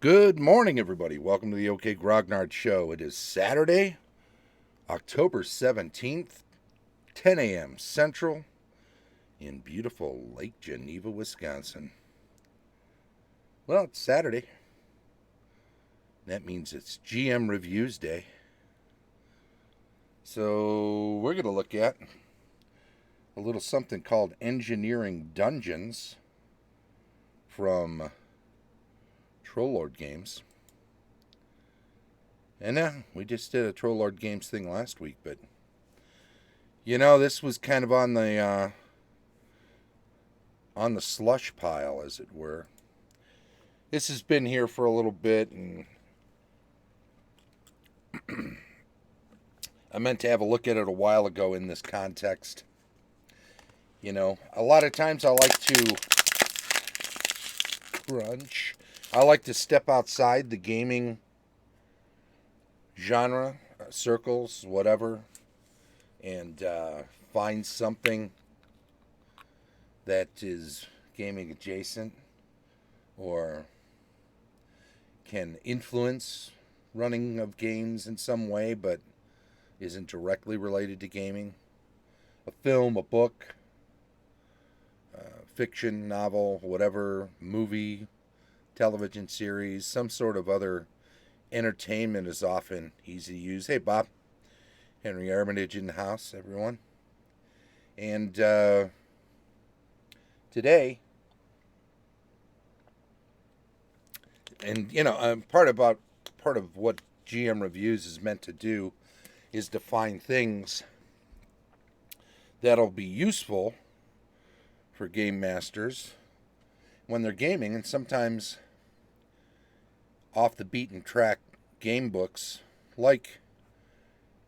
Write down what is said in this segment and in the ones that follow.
Good morning, everybody. Welcome to the OK Grognard Show. It is Saturday, October 17th, 10 a.m. Central, in beautiful Lake Geneva, Wisconsin. Well, it's Saturday. That means it's GM Reviews Day. So, we're going to look at a little something called Engineering Dungeons from Troll Games. And we just did a Troll Games thing last week, but this was kind of on the slush pile, as it were. This has been here for a little bit, and I meant to have a look at it a while ago in this context. A lot of times I like to crunch. I like to step outside the gaming genre, circles, whatever, and find something that is gaming adjacent or can influence running of games in some way, but isn't directly related to gaming. A film, a book, fiction, novel, whatever, movie, television series, some sort of other entertainment is often easy to use. Hey, Bob. Henry Armitage in the house, everyone. And today, part of what GM Reviews is meant to do is to find things that'll be useful for game masters when they're gaming, and sometimes off the beaten track game books like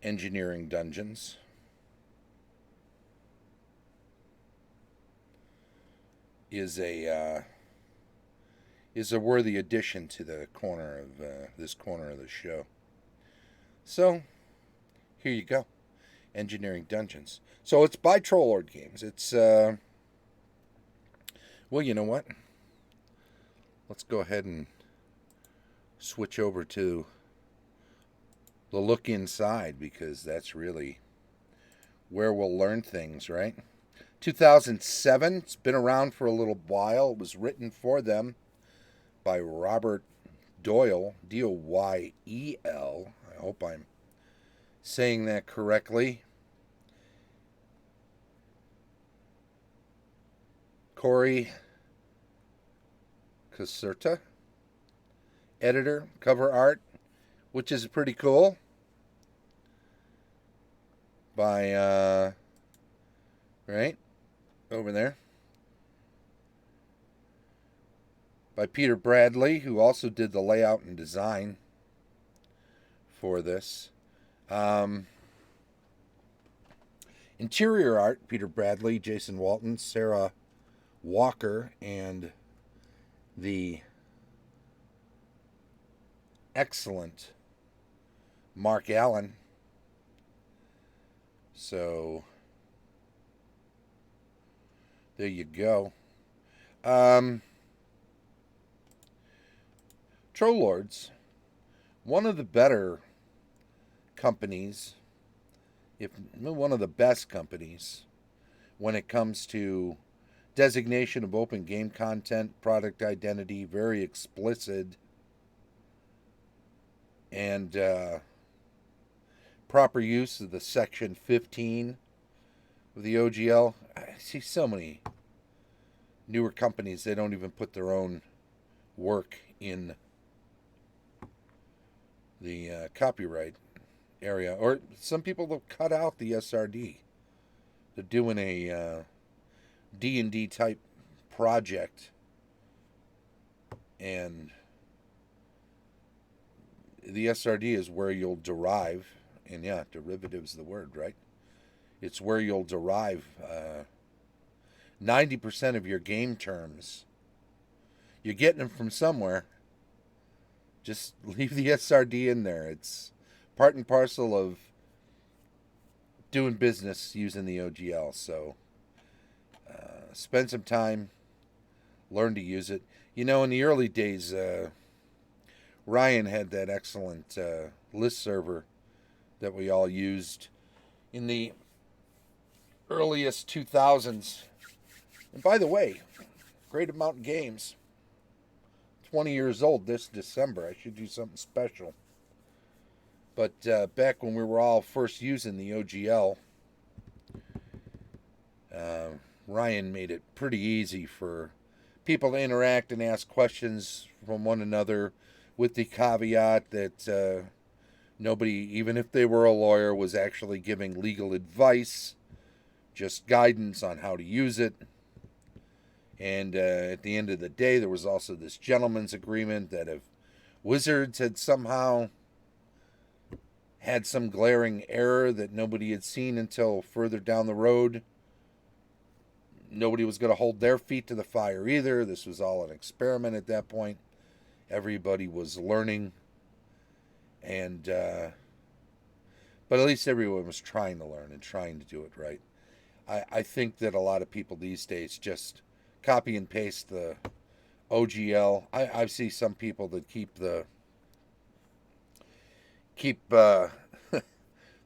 Engineering Dungeons is a worthy addition to the corner of this corner of the show. So here you go, Engineering Dungeons. So it's by Troll Games. It's well, you know what? Let's go ahead and switch over to the look inside, because that's really where we'll learn things, right? 2007. It's been around for a little while. It was written for them by Robert Doyle, Doyel. I hope I'm saying that correctly. Corey Caserta, editor, cover art, which is pretty cool, by right over there, by Peter Bradley, who also did the layout and design for this. Interior art, Peter Bradley, Jason Walton, Sarah Walker, and the excellent Mark Allen. So there you go. Troll Lords, one of the better companies, if one of the best companies, when it comes to designation of open game content, product identity, very explicit, and proper use of the Section 15 of the OGL. I see so many newer companies, they don't even put their own work in the copyright area. Or some people will cut out the SRD. They're doing a D&D type project, and the SRD is where you'll derive, and yeah, derivative's the word, right? It's where you'll derive 90% of your game terms. You're getting them from somewhere. Just leave the SRD in there. It's part and parcel of doing business using the OGL. So spend some time, learn to use it. In the early days, Ryan had that excellent list server that we all used in the earliest 2000s. And by the way, Great Mountain Games, 20 years old this December. I should do something special. But back when we were all first using the OGL, Ryan made it pretty easy for people to interact and ask questions from one another, with the caveat that nobody, even if they were a lawyer, was actually giving legal advice, just guidance on how to use it. And at the end of the day, there was also this gentleman's agreement that if Wizards had somehow had some glaring error that nobody had seen until further down the road, nobody was going to hold their feet to the fire either. This was all an experiment at that point. Everybody was learning, and but at least everyone was trying to learn and trying to do it right. I think that a lot of people these days just copy and paste the OGL. I see some people that keep the the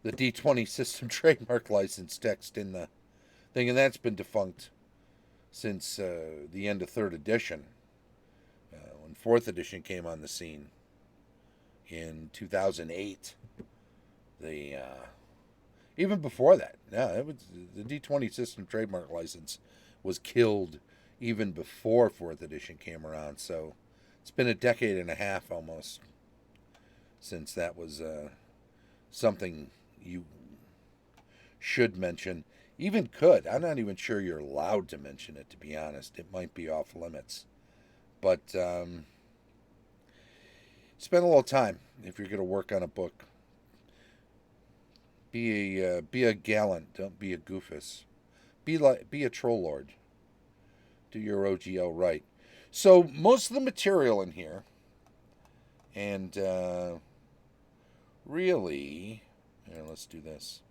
D20 system trademark license text in the thing, and that's been defunct since the end of third edition. When fourth edition came on the scene in 2008, the even before that, yeah, it was the D20 system trademark license was killed even before fourth edition came around. So it's been a decade and a half almost since that was something you should mention. Even could. I'm not even sure you're allowed to mention it, to be honest. It might be off limits. But spend a little time if you're going to work on a book. Be a gallant. Don't be a goofus. Be a troll lord. Do your OGL right. So most of the material in here, and really, here, let's do this.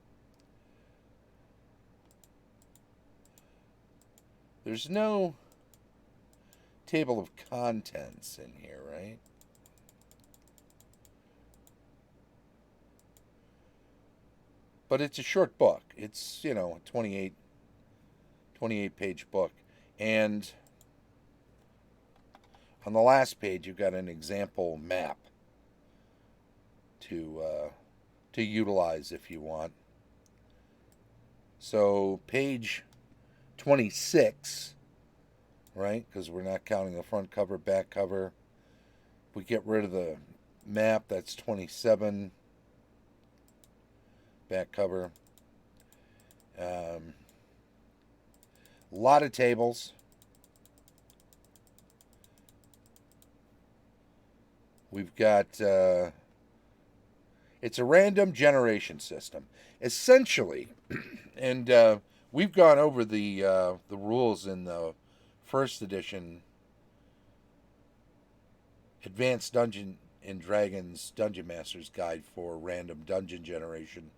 There's no table of contents in here, right? But it's a short book. It's, a 28 page book. And on the last page, you've got an example map to utilize if you want. So page 26, right? Because we're not counting the front cover, back cover. If we get rid of the map, that's 27. Back cover. A lot of tables. We've got it's a random generation system, essentially, and we've gone over the rules in the first edition Advanced Dungeon and Dragons Dungeon Master's Guide for random dungeon generation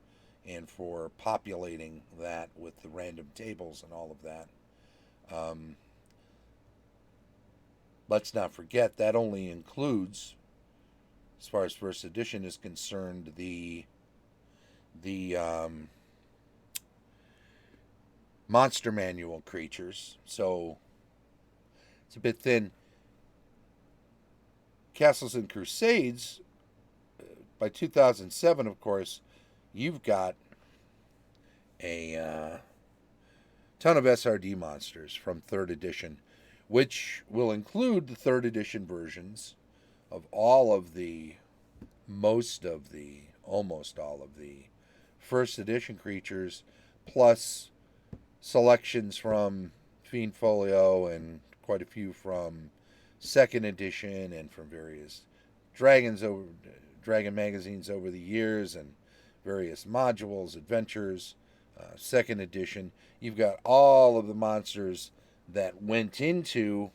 and for populating that with the random tables and all of that. Let's not forget that only includes, as far as first edition is concerned, the monster manual creatures. So it's a bit thin. Castles and Crusades, by 2007, of course, you've got a ton of SRD monsters from third edition, which will include the third edition versions of almost all of the first edition creatures, plus selections from Fiend Folio and quite a few from second edition and from various dragon magazines over the years and various modules, adventures. Second edition, you've got all of the monsters that went into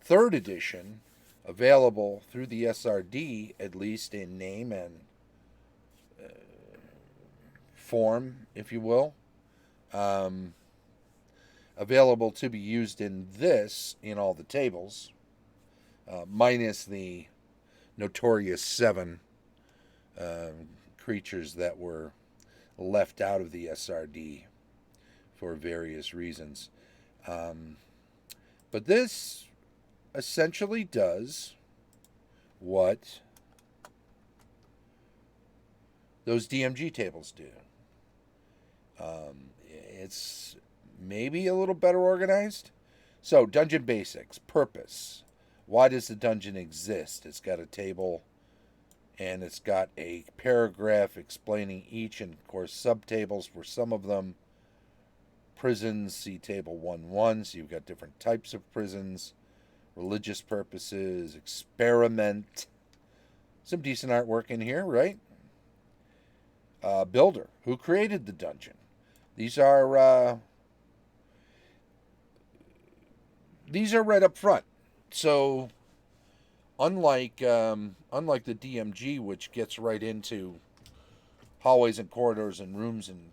third edition available through the SRD, at least in name and form, if you will. Available to be used in all the tables, minus the notorious 7 creatures that were left out of the SRD for various reasons. But this essentially does what those DMG tables do. It's maybe a little better organized. So, dungeon basics, purpose. Why does the dungeon exist? It's got a table and it's got a paragraph explaining each, and of course subtables for some of them. Prisons, see table 1.1. So you've got different types of prisons, religious purposes, experiment. Some decent artwork in here, right? Builder, who created the dungeon. These are right up front. So unlike the DMG, which gets right into hallways and corridors and rooms and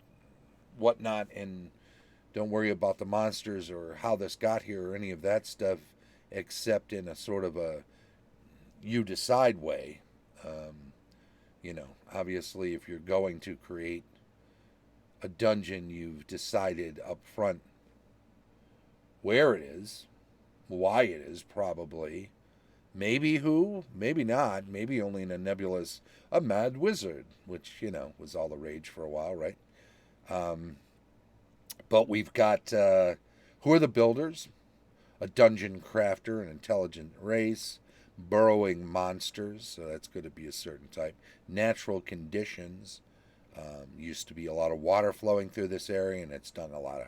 whatnot, and don't worry about the monsters or how this got here or any of that stuff, except in a sort of a you decide way. Obviously, if you're going to create a dungeon, you've decided up front where it is, why it is, probably. Maybe who, maybe not. Maybe only in a nebulous, a mad wizard, which, was all the rage for a while, right? But we've got, who are the builders? A dungeon crafter, an intelligent race, burrowing monsters, so that's going to be a certain type. Natural conditions. Used to be a lot of water flowing through this area, and it's done a lot of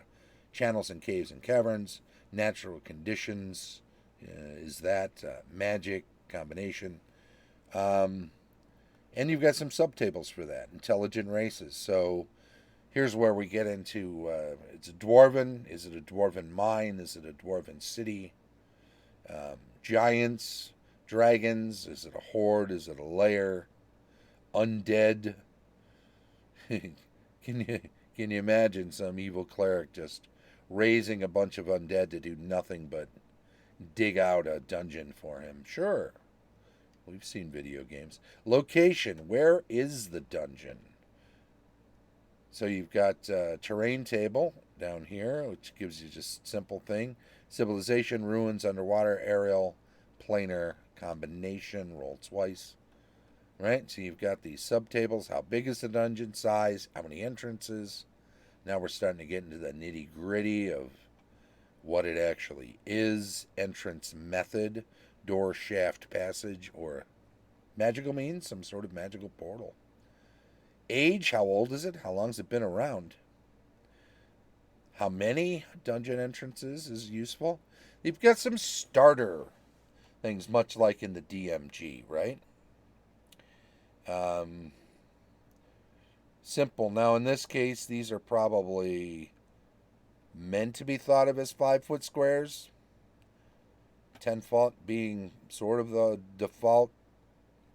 channels and caves and caverns. Natural conditions is that. Magic, combination. And you've got some subtables for that. Intelligent races. So here's where we get into, it's a dwarven. Is it a dwarven mine? Is it a dwarven city? Giants, dragons. Is it a horde? Is it a lair? Undead. Can you imagine some evil cleric just raising a bunch of undead to do nothing but dig out a dungeon for him? Sure. We've seen video games. Location. Where is the dungeon? So you've got terrain table down here, which gives you just simple thing. Civilization, ruins, underwater, aerial, planar, combination, roll twice. Right? So you've got these subtables. How big is the dungeon? Size. How many entrances? Now we're starting to get into the nitty gritty of what it actually is. Entrance method. Door, shaft, passage, or magical means. Some sort of magical portal. Age. How old is it? How long has it been around? How many dungeon entrances is useful? You've got some starter things, much like in the DMG, right? Simple. Now, in this case, these are probably meant to be thought of as 5-foot squares. 10-foot being sort of the default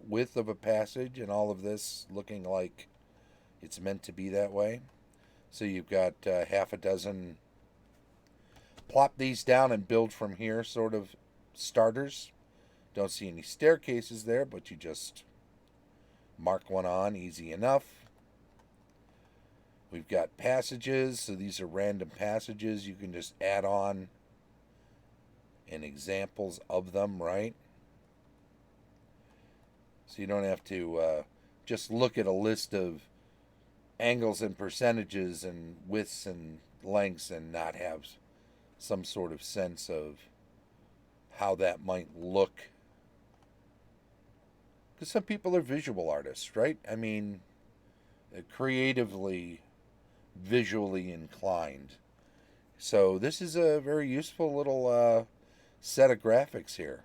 width of a passage, and all of this looking like it's meant to be that way. So you've got half a dozen. Plop these down and build from here sort of starters. Don't see any staircases there, but you just mark one on, easy enough. We've got passages, so these are random passages. You can just add on and examples of them, right? So you don't have to just look at a list of angles and percentages and widths and lengths and not have some sort of sense of how that might look. Because some people are visual artists, right? I mean, creatively, visually inclined. So this is a very useful little set of graphics here.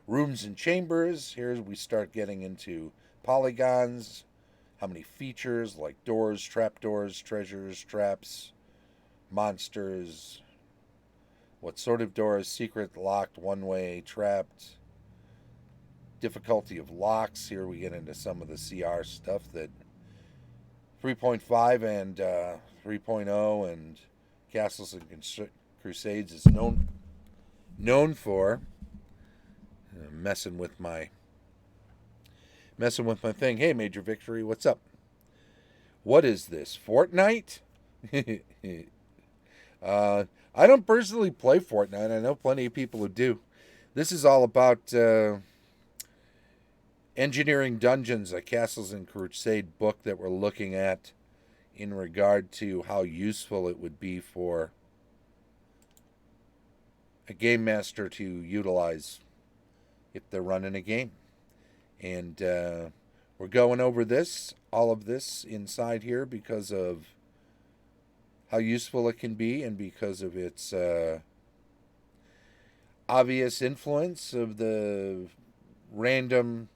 Rooms and chambers. Here we start getting into polygons. How many features like doors, trapdoors, treasures, traps, monsters. What sort of doors? Secret, locked, one-way, trapped. Difficulty of locks. Here we get into some of the CR stuff that 3.5 and 3.0 and Castles and Crusades is known for. Messing with my thing. Hey, Major Victory, what's up? What is this? Fortnite? I don't personally play Fortnite. I know plenty of people who do. This is all about engineering dungeons, a Castles and Crusade book that we're looking at in regard to how useful it would be for a game master to utilize if they're running a game. And we're going over all of this inside here because of how useful it can be and because of its obvious influence of the random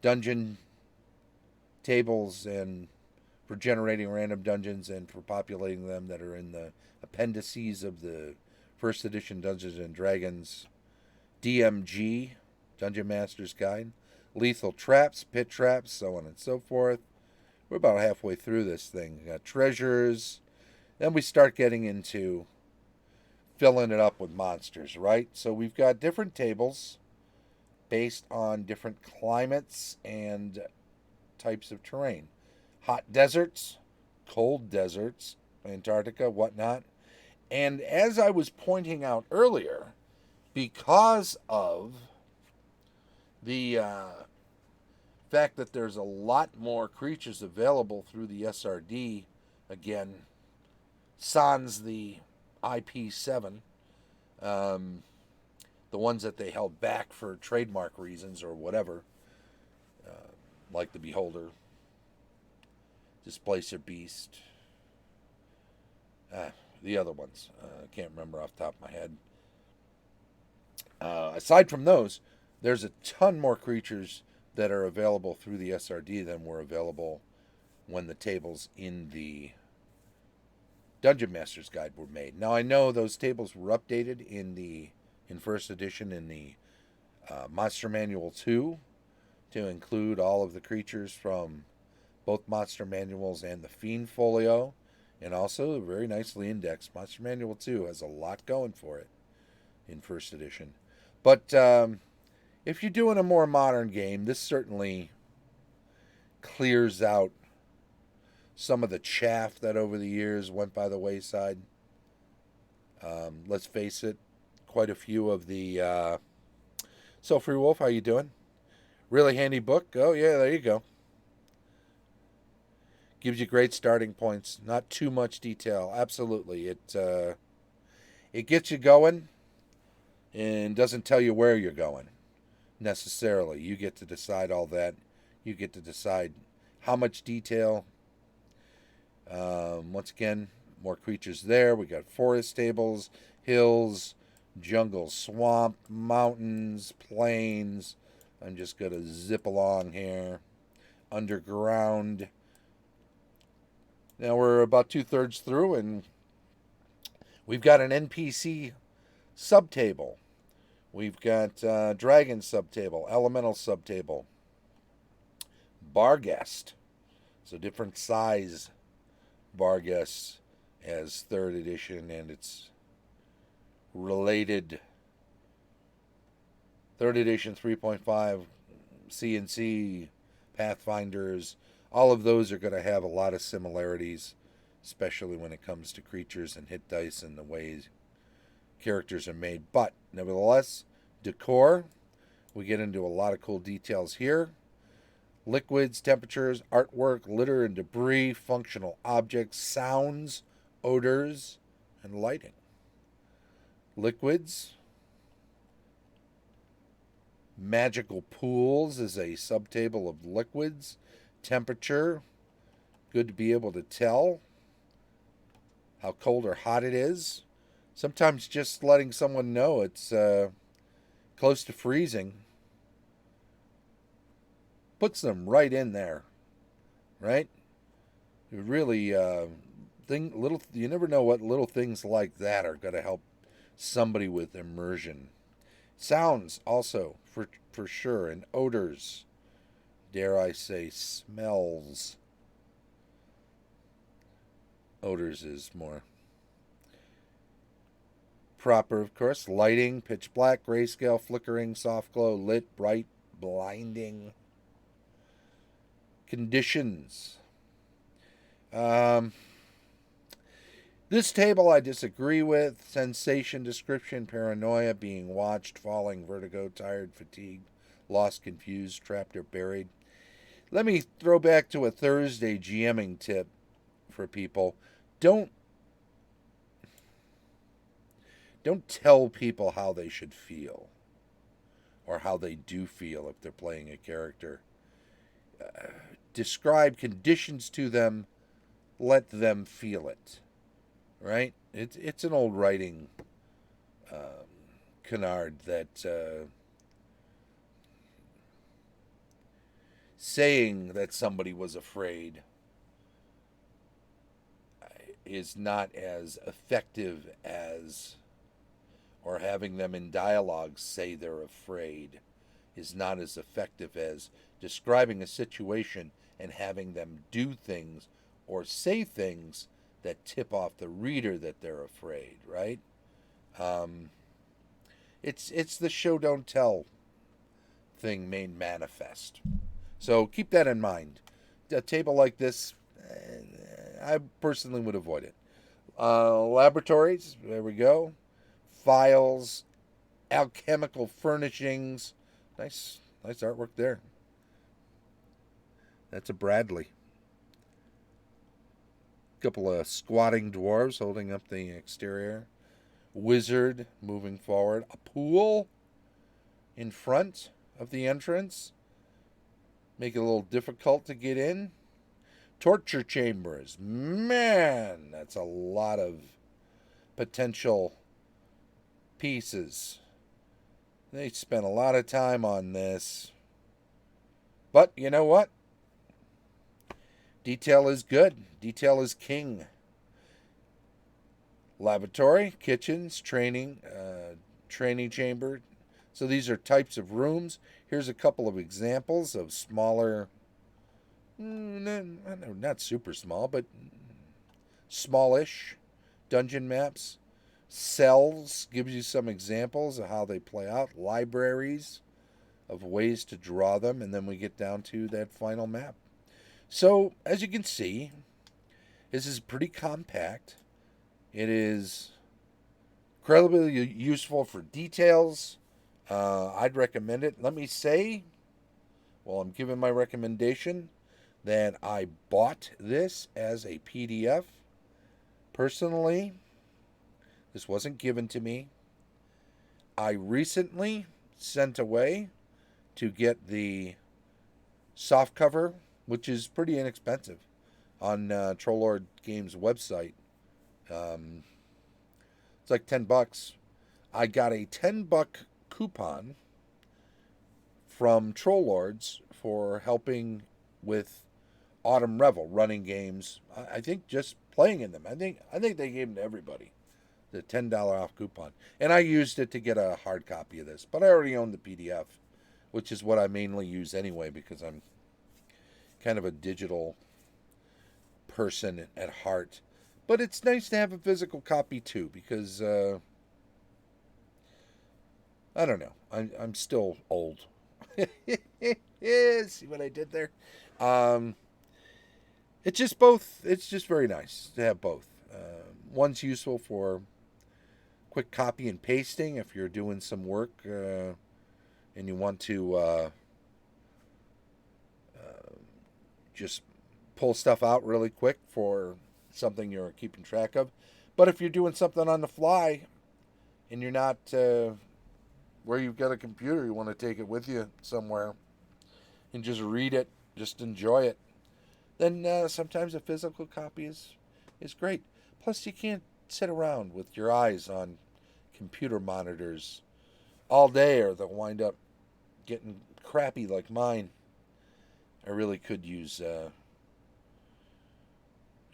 dungeon tables and for generating random dungeons and for populating them that are in the appendices of the first edition Dungeons and Dragons DMG, Dungeon Master's Guide, lethal traps, pit traps, so on and so forth. We're about halfway through this thing. We got treasures. Then we start getting into filling it up with monsters, right? So we've got different tables based on different climates and types of terrain. Hot deserts, cold deserts, Antarctica, whatnot. And as I was pointing out earlier, because of the fact that there's a lot more creatures available through the SRD, again, sans the IP7, the ones that they held back for trademark reasons or whatever, like the Beholder, Displacer Beast, the other ones. I can't remember off the top of my head. Aside from those, there's a ton more creatures that are available through the SRD than were available when the tables in the Dungeon Master's Guide were made. Now I know those tables were updated in first edition in the Monster Manual 2 to include all of the creatures from both Monster Manuals and the Fiend Folio, and also very nicely indexed. Monster Manual 2 has a lot going for it in first edition. But if you're doing a more modern game, this certainly clears out some of the chaff that over the years went by the wayside. Let's face it, quite a few of the... So, Free Wolf, how you doing? Really handy book. Oh, yeah, there you go. Gives you great starting points. Not too much detail. Absolutely. It gets you going and doesn't tell you where you're going necessarily. You get to decide all that. You get to decide how much detail. Once again, more creatures there. We got forest tables, hills, jungle, swamp, mountains, plains. I'm just going to zip along here. Underground. Now we're about 2/3 through, and we've got an NPC subtable. We've got dragon subtable, elemental subtable, Barghest. So different size Barghest as 3rd edition and its related 3rd edition 3.5 CNC Pathfinders. All of those are going to have a lot of similarities, especially when it comes to creatures and hit dice and the ways characters are made. But nevertheless, decor, we get into a lot of cool details here. Liquids, temperatures, artwork, litter and debris, functional objects, sounds, odors, and lighting. Liquids. Magical pools is a subtable of liquids. Temperature. Good to be able to tell how cold or hot it is. Sometimes just letting someone know it's close to freezing puts them right in there, right? It really, you never know what little things like that are going to help somebody with immersion. Sounds also, for sure, and odors, dare I say, smells. Odors is more proper, of course. Lighting, pitch black, grayscale, flickering, soft glow, lit, bright, blinding. Conditions. This table I disagree with. Sensation, description, paranoia, being watched, falling, vertigo, tired, fatigued, lost, confused, trapped, or buried. Let me throw back to a Thursday GMing tip for people. Don't tell people how they should feel or how they do feel if they're playing a character. Describe conditions to them. Let them feel it. Right? It's an old writing canard that saying that somebody was afraid is not as effective as, or having them in dialogue say they're afraid is not as effective as describing a situation and having them do things or say things that tip off the reader that they're afraid, right? It's the show don't tell thing made manifest. So keep that in mind. A table like this, I personally would avoid it. Laboratories, there we go. Files, alchemical furnishings. Nice artwork there. That's a Bradley. Couple of squatting dwarves holding up the exterior. Wizard moving forward. A pool in front of the entrance. Make it a little difficult to get in. Torture chambers. Man, that's a lot of potential pieces. They spent a lot of time on this. But you know what? Detail is good. Detail is king. Laboratory, kitchens, training chamber. So these are types of rooms. Here's a couple of examples of smaller, not super small, but smallish dungeon maps. Cells gives you some examples of how they play out. Libraries of ways to draw them. And then we get down to that final map. So, as you can see, this is pretty compact. It is incredibly useful for details. I'd recommend it. Let me say, while I'm giving my recommendation, that I bought this as a PDF. Personally, this wasn't given to me. I recently sent away to get the softcover, which is pretty inexpensive, on Trollord Games' website. It's like $10. I got a $10 coupon from Trollords for helping with Autumn Revel, running games. I think just playing in them. I think they gave them to everybody, the $10 off coupon. And I used it to get a hard copy of this, but I already own the PDF, which is what I mainly use anyway because I'm kind of a digital person at heart. But it's nice to have a physical copy too because I don't know. I'm still old. See what I did there? It's just both. It's just very nice to have both. One's useful for quick copy and pasting if you're doing some work and you want to just pull stuff out really quick for something you're keeping track of. But if you're doing something on the fly and you're not where you've got a computer, you want to take it with you somewhere and just read it, just enjoy it, then sometimes a physical copy is great. Plus, you can't sit around with your eyes on computer monitors all day or they'll wind up getting crappy like mine. I really could use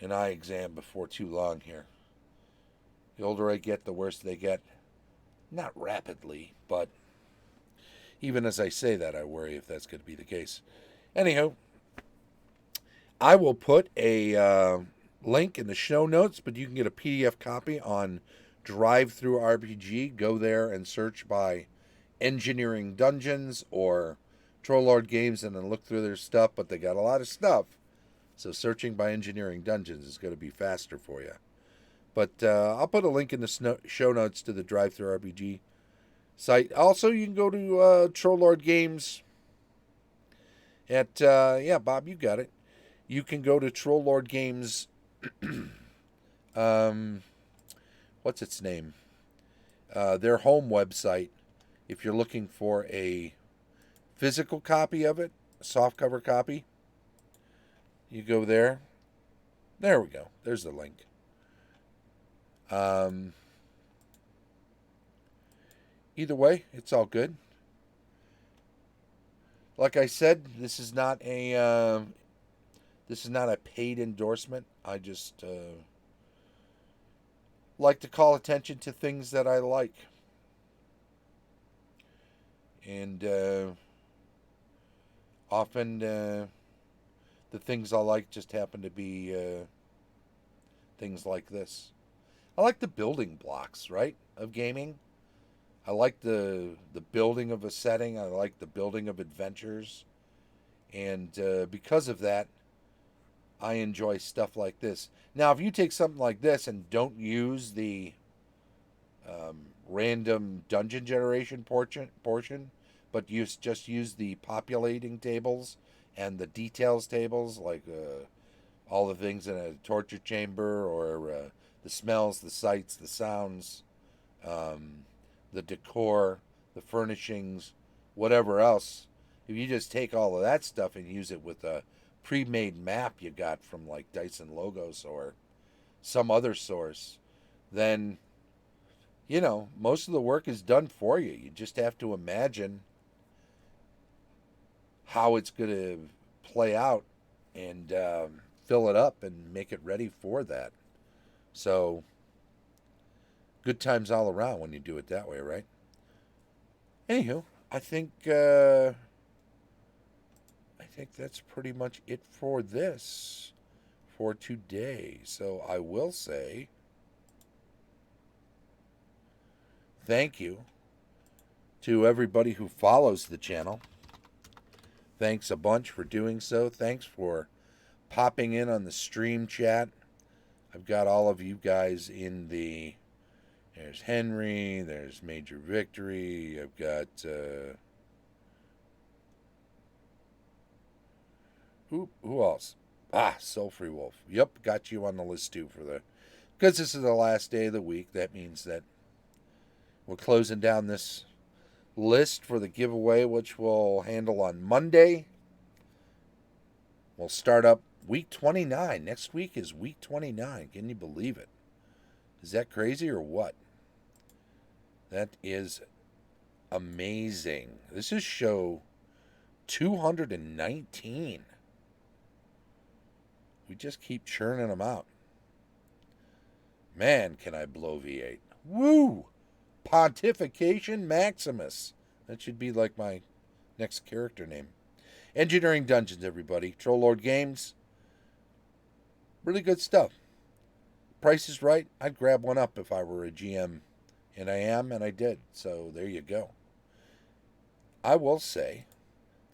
an eye exam before too long here. The older I get, the worse they get. Not rapidly, but even as I say that, I worry if that's going to be the case. Anyhow, I will put a link in the show notes, but you can get a PDF copy on drive-through RPG, go there and search by Engineering Dungeons or Troll Lord Games and then look through their stuff, but they got a lot of stuff. So searching by Engineering Dungeons is going to be faster for you. But I'll put a link in the show notes to the drive-through RPG site. Also, you can go to Troll Lord Games at, Bob, you got it. You can go to Troll Lord Games, what's its name? Their home website. If you're looking for a physical copy of it, a softcover copy, you go there. There we go. There's the link. Either way, it's all good. Like I said, this is not a paid endorsement. I just like to call attention to things that I like. And often the things I like just happen to be things like this. I like the building blocks, right, of gaming. I like the building of a setting. I like the building of adventures. And because of that, I enjoy stuff like this. Now, if you take something like this and don't use the random dungeon generation portion, but just use the populating tables and the details tables, like all the things in a torture chamber, or the smells, the sights, the sounds, the decor, the furnishings, whatever else. If you just take all of that stuff and use it with a pre-made map you got from like Dyson Logos or some other source, then most of the work is done for you. You just have to imagine how it's going to play out and fill it up and make it ready for that. So, good times all around when you do it that way, right? Anywho, I think that's pretty much it for this, for today. So I will say thank you to everybody who follows the channel. Thanks a bunch for doing so. Thanks for popping in on the stream chat. I've got all of you guys in the... There's Henry, there's Major Victory, I've got... Who else? Soulfree Wolf. Yep, got you on the list too because this is the last day of the week. That means that we're closing down this list for the giveaway, which we'll handle on Monday. We'll start up week 29. Next week is week 29. Can you believe it? Is that crazy or what? That is amazing. This is show 219. We just keep churning them out. Man, can I blow V8. Woo! Pontification Maximus. That should be like my next character name. Engineering Dungeons, everybody. Troll Lord Games. Really good stuff. Price is right. I'd grab one up if I were a GM. And I am, and I did. So there you go. I will say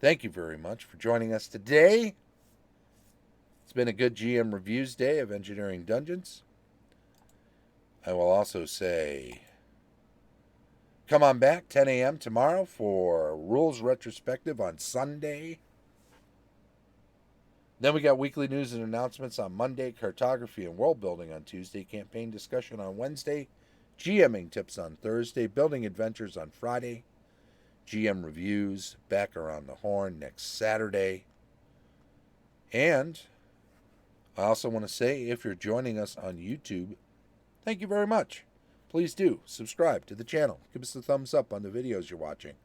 thank you very much for joining us today. It's been a good GM Reviews day of Engineering Dungeons. I will also say, come on back, 10 a.m. tomorrow for Rules Retrospective on Sunday. Then we got weekly news and announcements on Monday, cartography and world building on Tuesday, campaign discussion on Wednesday, GMing tips on Thursday, building adventures on Friday, GM Reviews back around the horn next Saturday. And I also want to say, if you're joining us on YouTube, thank you very much. Please do subscribe to the channel. Give us a thumbs up on the videos you're watching.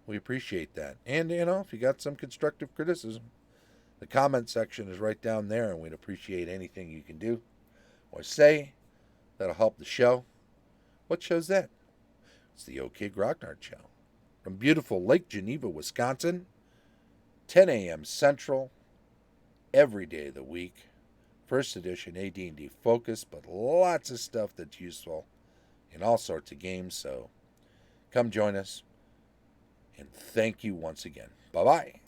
We appreciate that. And, if you got some constructive criticism, the comment section is right down there, and we'd appreciate anything you can do or say that'll help the show. What show's that? It's the OK Grognard Show. From beautiful Lake Geneva, Wisconsin, 10 a.m. Central, every day of the week. First edition AD&D focus, but lots of stuff that's useful in all sorts of games. So come join us. And thank you once again. Bye-bye.